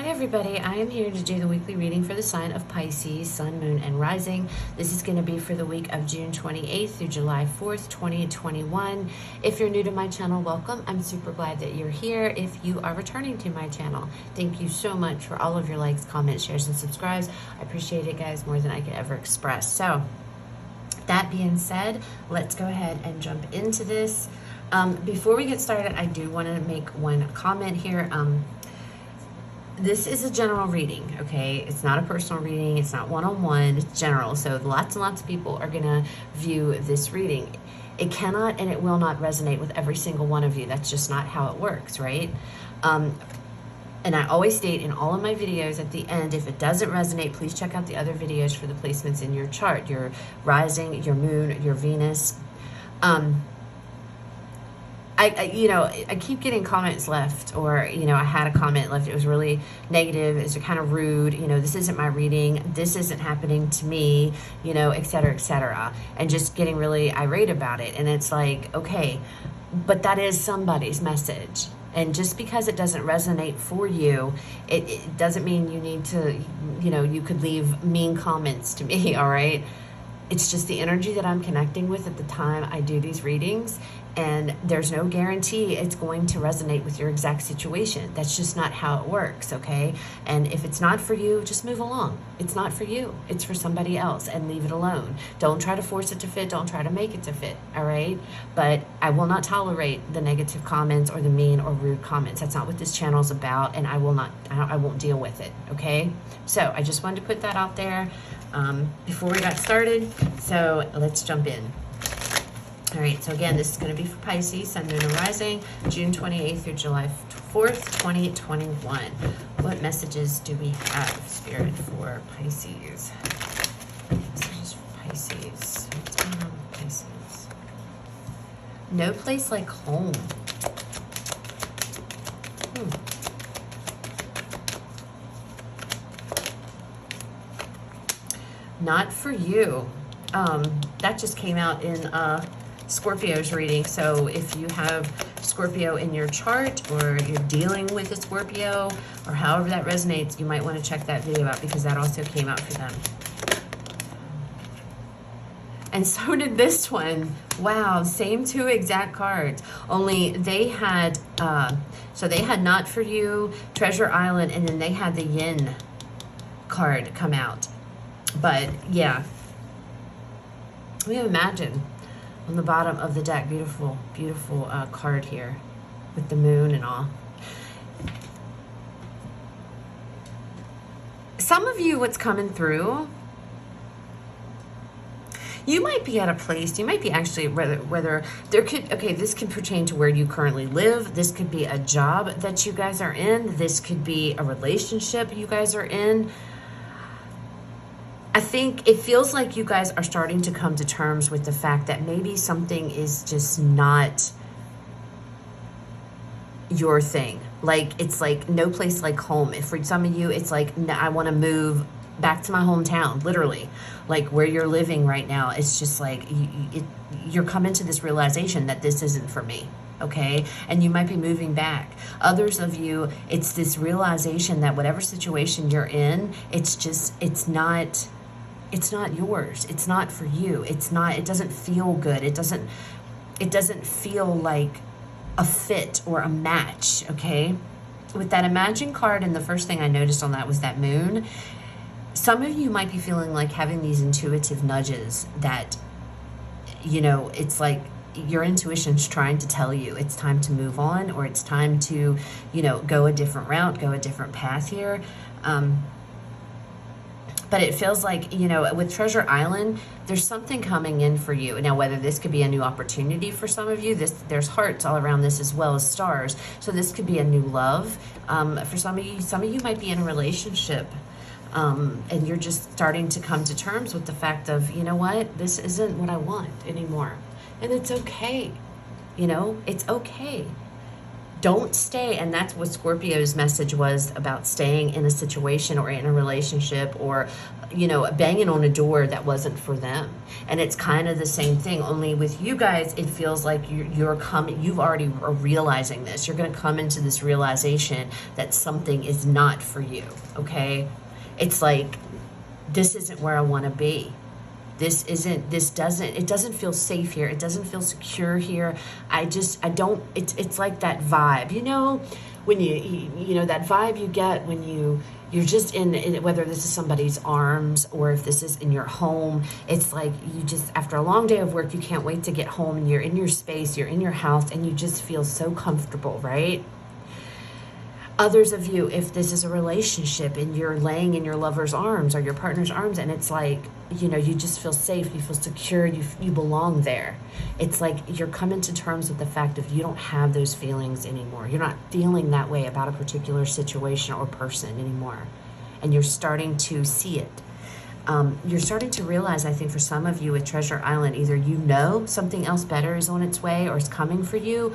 Hi everybody, I am here to do the weekly reading for the sign of Pisces, Sun, Moon, and Rising. This is going to be for the week of June 28th through July 4th, 2021. If you're new to my channel, welcome. I'm super glad that you're here. If you are returning to my channel, thank you so much for all of your likes, comments, shares, and subscribes. I appreciate it, guys, more than I could ever express. So, that being said, let's go ahead and jump into this. Before we get started, I do want to make one comment here. This is a general reading, okay? It's not a personal reading. It's not one-on-one. It's general. So lots and lots of people are going to view this reading. It cannot and it will not resonate with every single one of you. That's just not how it works, right? And I always state in all of my videos at the end, if it doesn't resonate, please check out the other videos for the placements in your chart, your rising, your moon, your Venus. I keep getting comments left, or, I had a comment left. It was really negative. It's kind of rude. This isn't my reading. This isn't happening to me, et cetera, et cetera. And just getting really irate about it. And it's like, okay, but that is somebody's message. And just because it doesn't resonate for you, it doesn't mean you need to, you could leave mean comments to me, all right? It's just the energy that I'm connecting with at the time I do these readings, and there's no guarantee it's going to resonate with your exact situation. That's just not how it works, okay? And if it's not for you, just move along. It's not for you. It's for somebody else, and leave it alone. Don't try to force it to fit. Don't try to make it to fit, all right? But I will not tolerate the negative comments or the mean or rude comments. That's not what this channel is about, and I won't deal with it, okay? So I just wanted to put that out there before we got started. So let's jump in. All right, so again, this is going to be for Pisces, Sun, Moon, and Rising, June 28th through July 4th, 2021. What messages do we have, Spirit, for Pisces? Messages for Pisces. What's going on with Pisces? No place like home. Not for you. That just came out in Scorpio's reading. So if you have Scorpio in your chart, or you're dealing with a Scorpio, or however that resonates, you might want to check that video out, because that also came out for them. And so did this one. Wow, same two exact cards. Only they had, so they had Not For You, Treasure Island, and then they had the Yin card come out. But yeah, we imagine on the bottom of the deck, beautiful, beautiful card here with the moon and all. Some of you, what's coming through, you might be at a place, you might be actually, whether there could, okay, this could pertain to where you currently live. This could be a job that you guys are in. This could be a relationship you guys are in. I think it feels like you guys are starting to come to terms with the fact that maybe something is just not your thing. Like, it's like no place like home. If for some of you, it's like, no, I want to move back to my hometown, literally. Like where you're living right now, it's just like you're coming to this realization that this isn't for me. Okay, and you might be moving back. Others of you, it's this realization that whatever situation you're in, it's not yours. It's not for you. It doesn't feel good. It doesn't feel like a fit or a match, okay? With that Imagine card, and the first thing I noticed on that was that moon. Some of you might be feeling like having these intuitive nudges that, it's like your intuition's trying to tell you it's time to move on, or it's time to, go a different route, go a different path here. But it feels like, with Treasure Island, there's something coming in for you. Now, whether this could be a new opportunity for some of you, there's hearts all around this as well as stars. So this could be a new love. For some of you might be in a relationship. And you're just starting to come to terms with the fact of, you know what, this isn't what I want anymore. And it's okay. It's okay. Don't stay. And that's what Scorpio's message was about, staying in a situation or in a relationship, or banging on a door that wasn't for them. And it's kind of the same thing, only with you guys it feels like you've already are realizing this. You're going to come into this realization that something is not for you. Okay, it's like, this isn't where I want to be. It doesn't feel safe here. It doesn't feel secure here. It's like that vibe, when that vibe you get when you're just in, whether this is somebody's arms or if this is in your home. It's like, you just, after a long day of work, you can't wait to get home, and you're in your space, you're in your house, and you just feel so comfortable, right? Others of you, if this is a relationship and you're laying in your lover's arms or your partner's arms, and it's like, you just feel safe, you feel secure, you belong there. It's like you're coming to terms with the fact of you don't have those feelings anymore. You're not feeling that way about a particular situation or person anymore. And you're starting to see it. You're starting to realize, I think for some of you with Treasure Island, either something else better is on its way or is coming for you,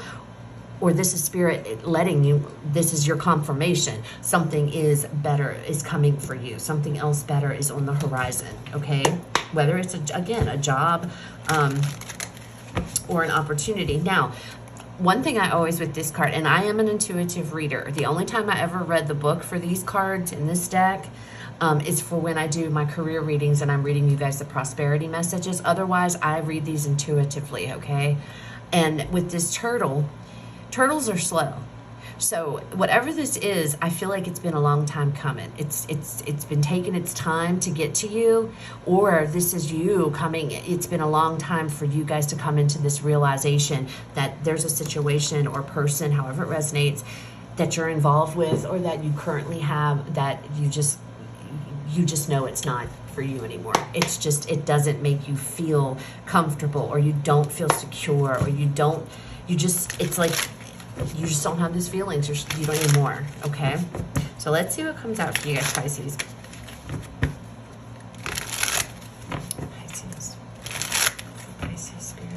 or this is spirit letting you, this is your confirmation. Something is better is coming for you. Something else better is on the horizon, okay? Whether it's, a job or an opportunity. Now, one thing I always with this card, and I am an intuitive reader. The only time I ever read the book for these cards in this deck is for when I do my career readings and I'm reading you guys the prosperity messages. Otherwise, I read these intuitively, okay? And with this turtles are slow. So whatever this is, I feel like it's been a long time coming. It's been taking its time to get to you, or this is you coming. It's been a long time for you guys to come into this realization that there's a situation or person, however it resonates, that you're involved with or that you currently have, that you just know it's not for you anymore. It's just, it doesn't make you feel comfortable, or you don't feel secure, or it's like, you just don't have those feelings. You don't anymore, okay? So let's see what comes out for you guys, Pisces. Pisces spirit.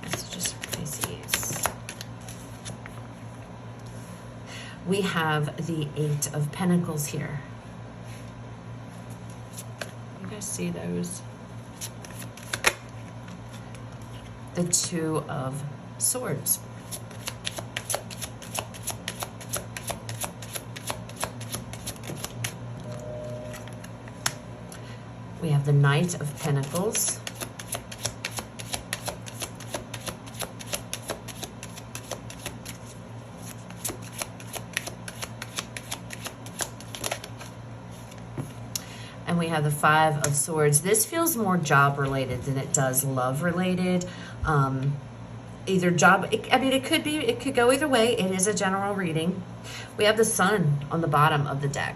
Messages for Pisces. We have the Eight of Pentacles here. You guys see those? The Two of Swords. We have the Knight of Pentacles. And we have the Five of Swords. This feels more job related than it does love related. Either job, it could go either way. It is a general reading. We have the Sun on the bottom of the deck.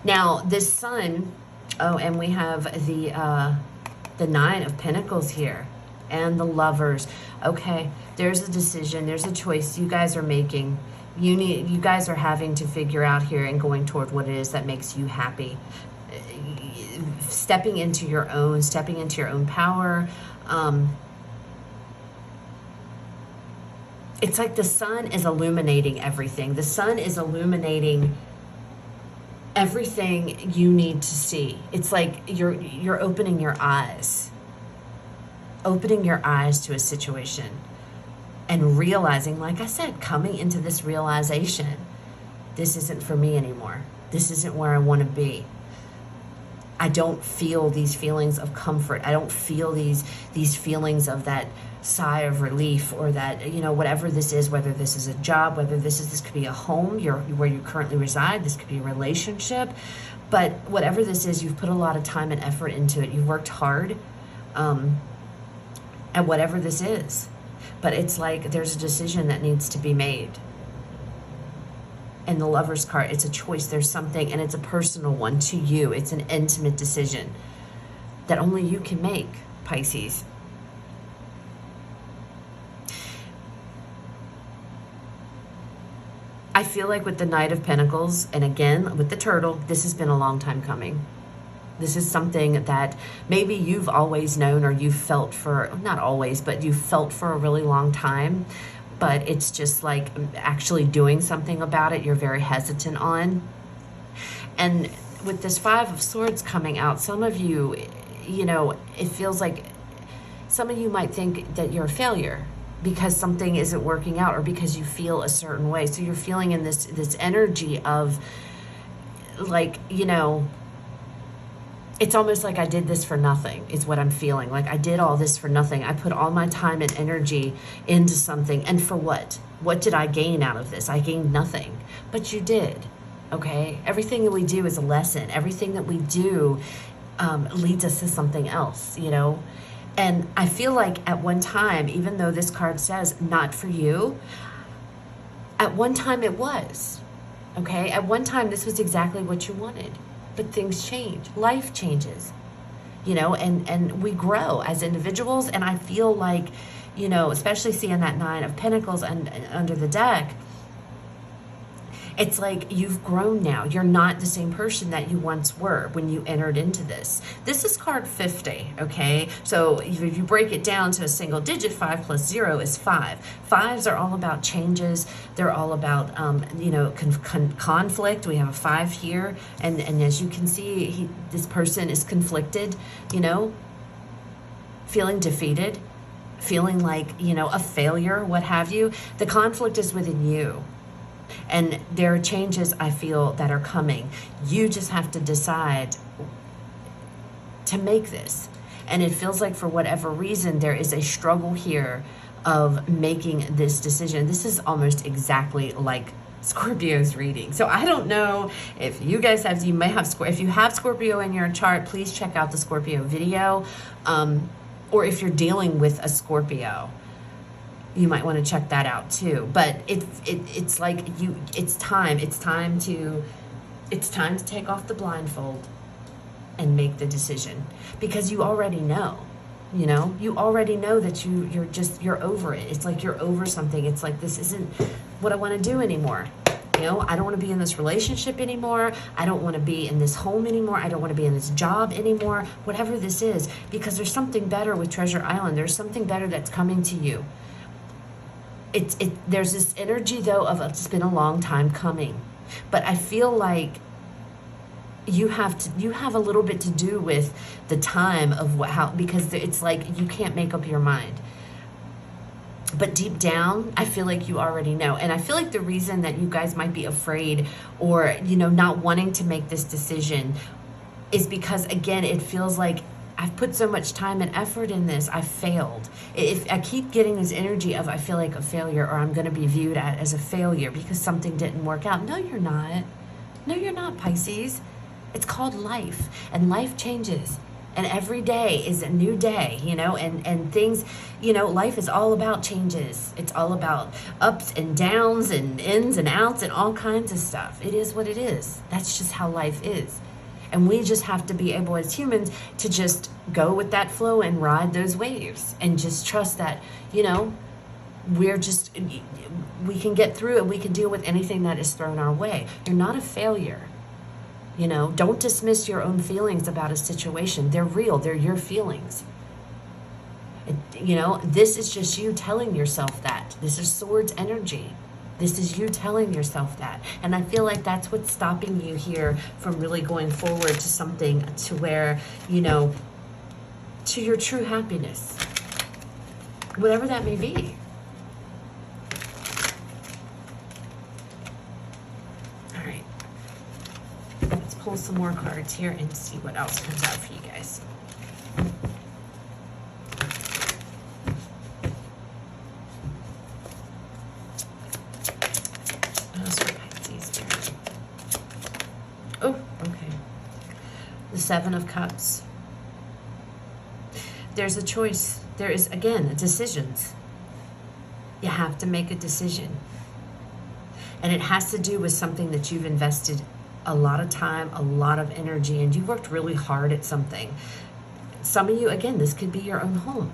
Now, this Sun, and we have the Nine of Pentacles here, and the Lovers. Okay, there's a decision, there's a choice you guys are making. You guys are having to figure out here and going toward what it is that makes you happy. Stepping into your own power. It's like the sun is illuminating everything. The sun is illuminating everything you need to see. It's like you're opening your eyes. Opening your eyes to a situation and realizing, like I said, coming into this realization, this isn't for me anymore. This isn't where I want to be. I don't feel these feelings of comfort. I don't feel these feelings of that sigh of relief, or that, whatever this is, whether this is a job, whether this could be a home, where you currently reside, this could be a relationship, but whatever this is, you've put a lot of time and effort into it. You've worked hard at whatever this is, but it's like there's a decision that needs to be made. And the Lover's card, it's a choice. There's something, and it's a personal one to you. It's an intimate decision that only you can make, Pisces. I feel like with the Knight of Pentacles, and again, with the Turtle, this has been a long time coming. This is something that maybe you've always known, or you've felt for, not always, but you've felt for a really long time, but it's just like actually doing something about it, you're very hesitant on. And with this Five of Swords coming out, some of you, you know, it feels like some of you might think that you're a failure because something isn't working out, or because you feel a certain way. So you're feeling in this energy of like, you know, it's almost like I did this for nothing is what I'm feeling. Like I did all this for nothing. I put all my time and energy into something. And for what? What did I gain out of this? I gained nothing. But you did. Okay? Everything that we do is a lesson. Everything that we do leads us to something else, you know? And I feel like at one time, even though this card says not for you, at one time it was. Okay? At one time, this was exactly what you wanted. But things change. Life changes, you know, and we grow as individuals. And I feel like, you know, especially seeing that Nine of Pentacles under the deck, it's like you've grown now. You're not the same person that you once were when you entered into this. This is card 50, okay? So if you break it down to a single digit, 5 plus 0 is 5. Fives are all about changes. They're all about, you know, conflict. We have a 5 here. And as you can see, this person is conflicted, you know, feeling defeated, feeling like, you know, a failure, what have you. The conflict is within you. And there are changes, I feel, that are coming. You just have to decide to make this. And it feels like for whatever reason, there is a struggle here of making this decision. This is almost exactly like Scorpio's reading. So I don't know if you guys have, you may have, if you have Scorpio in your chart, please check out the Scorpio video. Or if you're dealing with a Scorpio, you might want to check that out too. But it's like it's time to take off the blindfold and make the decision, because you already know, you know, you already know that you're over it. It's like you're over something. It's like, this isn't what I want to do anymore. You know, I don't want to be in this relationship anymore. I don't want to be in this home anymore. I don't want to be in this job anymore, whatever this is, because there's something better with Treasure Island. There's something better that's coming to you. There's this energy though of it's been a long time coming, but I feel like you have a little bit to do with the time of because it's like you can't make up your mind. But deep down, I feel like you already know. And I feel like the reason that you guys might be afraid or, you know, not wanting to make this decision is because, again, it feels like I've put so much time and effort in this, I failed. If I keep getting this energy of I feel like a failure, or I'm going to be viewed as a failure because something didn't work out. No, you're not. No, you're not, Pisces. It's called life, and life changes. And every day is a new day, you know, and things, you know, life is all about changes. It's all about ups and downs and ins and outs and all kinds of stuff. It is what it is. That's just how life is. And we just have to be able as humans to just go with that flow and ride those waves and just trust that, you know, we can get through it. We can deal with anything that is thrown our way. You're not a failure. You know, don't dismiss your own feelings about a situation. They're real. They're your feelings. You know, this is just you telling yourself that. This is Swords energy. This is you telling yourself that. And I feel like that's what's stopping you here from really going forward to something to where, you know, to your true happiness. Whatever that may be. All right. Let's pull some more cards here and see what else comes out for you guys. Oh, okay. The Seven of Cups. There's a choice. There is, again, decisions. You have to make a decision. And it has to do with something that you've invested a lot of time, a lot of energy, and you've worked really hard at something. Some of you, again, this could be your own home.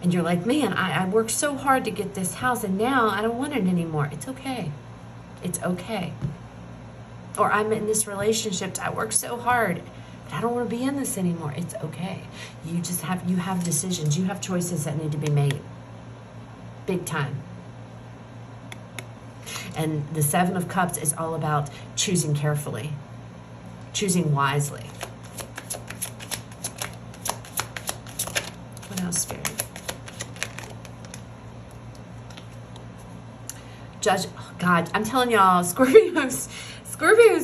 And you're like, man, I worked so hard to get this house, and now I don't want it anymore. It's okay. It's okay. Or I'm in this relationship, I worked so hard I don't want to be in this anymore. It's okay. You have decisions. You have choices that need to be made. Big time. And the Seven of Cups is all about choosing carefully, choosing wisely. What else, Spirit? Judge, oh God, I'm telling y'all, Scorpio's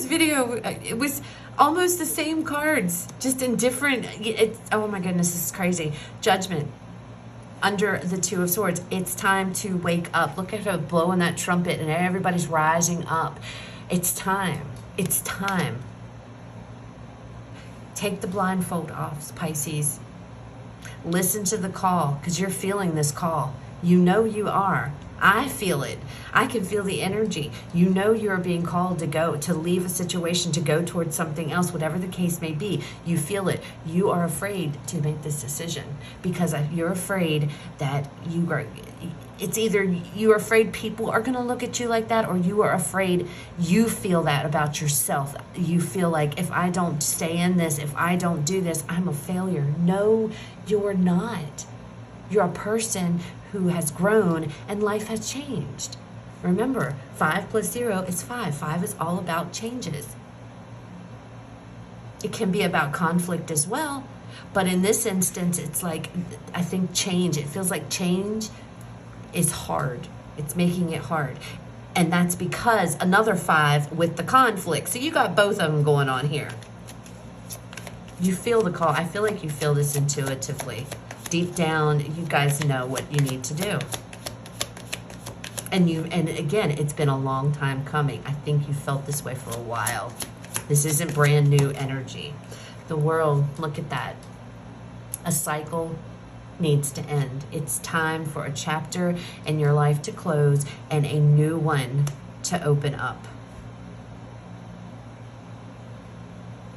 video, it was almost the same cards, just in different, oh my goodness, this is crazy. Judgment. Under the Two of Swords, it's time to wake up. Look at her blowing that trumpet and everybody's rising up. It's time. It's time. Take the blindfold off, Pisces. Listen to the call, because you're feeling this call. You know you are. I feel it. I can feel the energy. You know you're being called to go, to leave a situation, to go towards something else, whatever the case may be. You feel it. You are afraid to make this decision because you're afraid that it's either you're afraid people are going to look at you like that, or you are afraid you feel that about yourself. You feel like, if I don't stay in this, if I don't do this, I'm a failure. No, you're not. You're a person who has grown and life has changed. Remember, 5 plus 0 is 5. 5 is all about changes. It can be about conflict as well, but in this instance, it's like, I think change, it feels like change is hard. It's making it hard. And that's because another 5 with the conflict. So you got both of them going on here. You feel the call. I feel like you feel this intuitively. Deep down, you guys know what you need to do. And again, it's been a long time coming. I think you felt this way for a while. This isn't brand new energy. The world, look at that. A cycle needs to end. It's time for a chapter in your life to close and a new one to open up.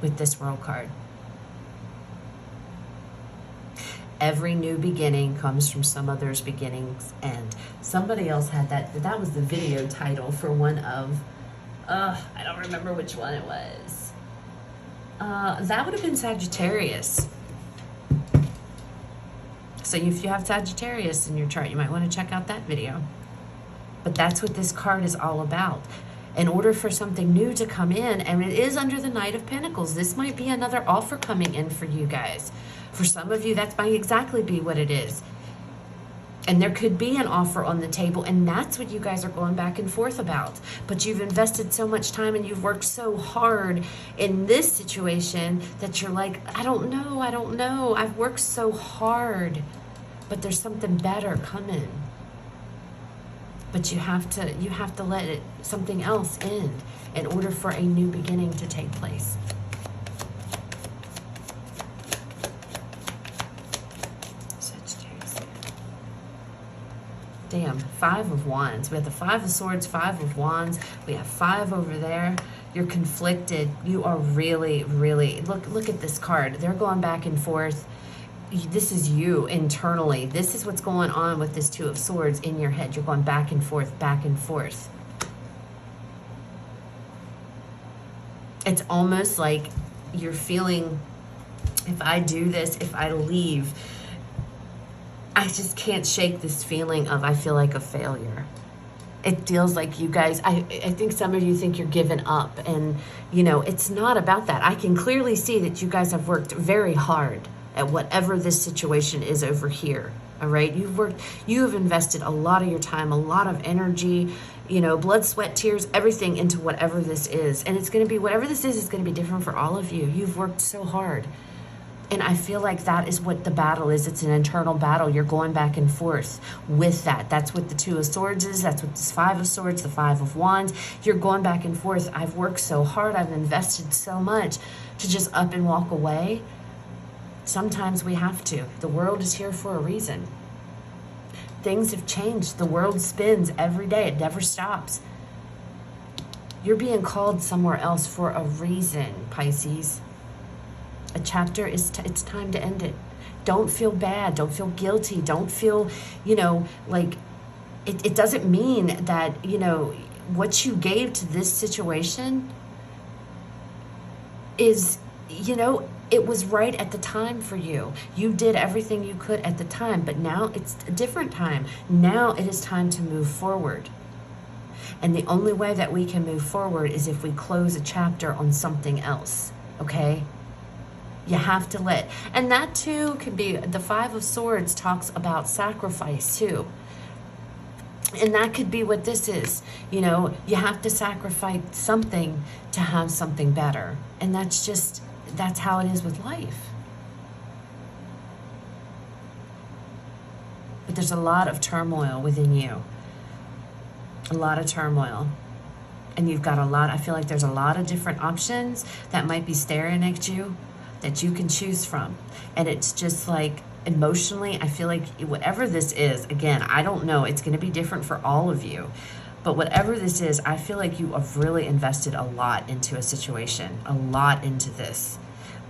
With this World card. Every new beginning comes from some other's beginning's end. Somebody else had that was the video title for one of, I don't remember which one it was. That would have been Sagittarius. So if you have Sagittarius in your chart, you might want to check out that video. But that's what this card is all about. In order for something new to come in, and it is under the Knight of Pentacles, this might be another offer coming in for you guys. For some of you, that might exactly be what it is. And there could be an offer on the table, and that's what you guys are going back and forth about. But you've invested so much time and you've worked so hard in this situation that you're like, I don't know. I've worked so hard, but there's something better coming. But you have to let something else in order for a new beginning to take place. Damn, 5 of Wands. We have the 5 of Swords, 5 of Wands. We have 5 over there. You're conflicted. You are really, really... Look at this card. They're going back and forth. This is you internally. This is what's going on with this 2 of Swords in your head. You're going back and forth, back and forth. It's almost like you're feeling, if I do this, if I leave... I just can't shake this feeling of I feel like a failure. It feels like you guys, I think some of you think you're giving up, and you know, it's not about that. I can clearly see that you guys have worked very hard at whatever this situation is over here. All right, you have invested a lot of your time, a lot of energy, you know, blood, sweat, tears, everything into whatever this is. And it's going to be, whatever this is going to be different for all of you. You've worked so hard. And I feel like that is what the battle is. It's an internal battle. You're going back and forth with that. That's what the 2 of Swords is. That's what this 5 of Swords, the 5 of Wands. You're going back and forth. I've worked so hard. I've invested so much to just up and walk away. Sometimes we have to. The world is here for a reason. Things have changed. The world spins every day. It never stops. You're being called somewhere else for a reason, Pisces. A chapter is, it's time to end it. Don't feel bad. Don't feel guilty. Don't feel, you know, like it doesn't mean that, you know, what you gave to this situation is you know, it was right at the time for you. You did everything you could at the time, but now it's a different time. Now it is time to move forward. And the only way that we can move forward is if we close a chapter on something else, okay? You have to let, and that too can be, the Five of Swords talks about sacrifice too. And that could be what this is. You know, you have to sacrifice something to have something better. And that's how it is with life. But there's a lot of turmoil within you. A lot of turmoil. And you've got I feel like there's a lot of different options that might be staring at you that you can choose from. And it's just like, emotionally, I feel like whatever this is, again, I don't know, it's going to be different for all of you. But whatever this is, I feel like you have really invested a lot into a situation, a lot into this.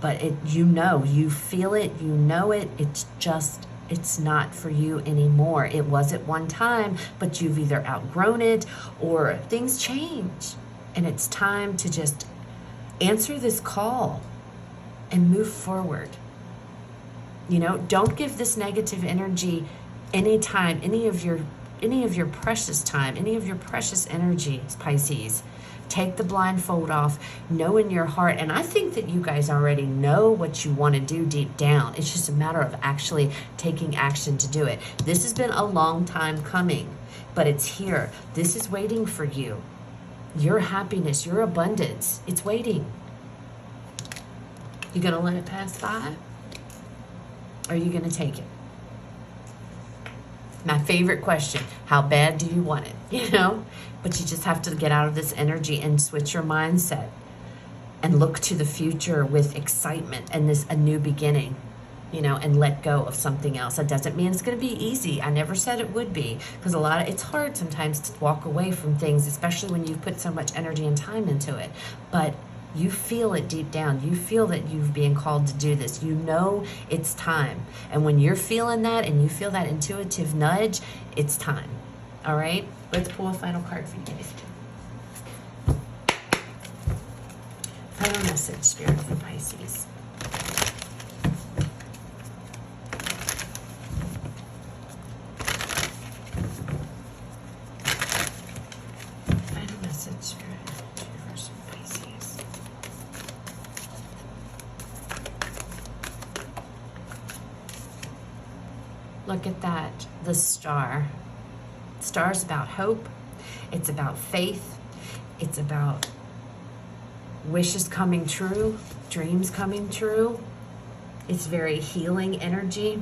But you feel it, you know it, it's not for you anymore. It was at one time, but you've either outgrown it or things change. And it's time to just answer this call and move forward. You know, don't give this negative energy any time, any of your precious time, any of your precious energy, Pisces. Take the blindfold off, know in your heart, and I think that you guys already know what you want to do deep down. It's just a matter of actually taking action to do it. This has been a long time coming, but it's here. This is waiting for you. Your happiness, your abundance, it's waiting. You gonna let it pass by? Or are you gonna take it? My favorite question, how bad do you want it? You know? But you just have to get out of this energy and switch your mindset and look to the future with excitement and a new beginning, you know, and let go of something else. That doesn't mean it's going to be easy. I never said it would be, because it's hard sometimes to walk away from things, especially when you've put so much energy and time into it. But you feel it deep down. You feel that you've been called to do this. You know it's time. And when you're feeling that and you feel that intuitive nudge, it's time. All right? Let's pull a final card for you guys. Final message, Spirit, for Pisces. Final message, Spirit, Universe, for Pisces. Look at that, the star. Star's about hope. It's about faith. It's about wishes coming true, dreams coming true. It's very healing energy.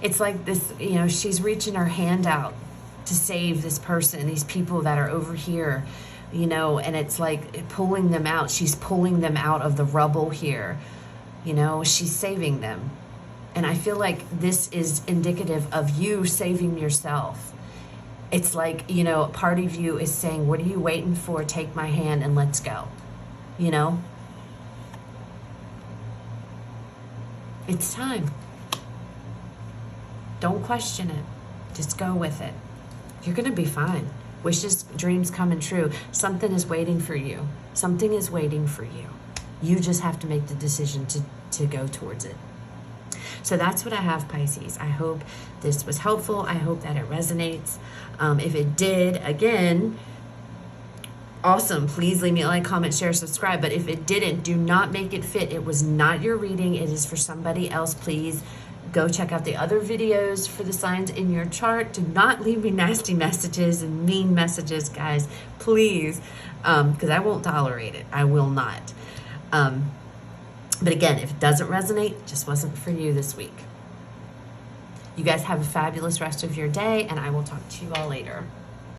It's like this, you know, she's reaching her hand out to save this person, these people that are over here. You know, and it's like pulling them out. She's pulling them out of the rubble here. You know, she's saving them. And I feel like this is indicative of you saving yourself. It's like, you know, part of you is saying, what are you waiting for? Take my hand and let's go. You know? It's time. Don't question it. Just go with it. You're going to be fine. Wishes, dreams coming true. Something is waiting for you. Something is waiting for you. You just have to make the decision to go towards it. So that's what I have, Pisces. I hope this was helpful. I hope that it resonates. If it did, again, awesome. Please leave me a like, comment, share, subscribe. But if it didn't, do not make it fit. It was not your reading. It is for somebody else. Please go check out the other videos for the signs in your chart. Do not leave me nasty messages and mean messages, guys. Please, because I won't tolerate it. I will not. But again, if it doesn't resonate, it just wasn't for you this week. You guys have a fabulous rest of your day, and I will talk to you all later.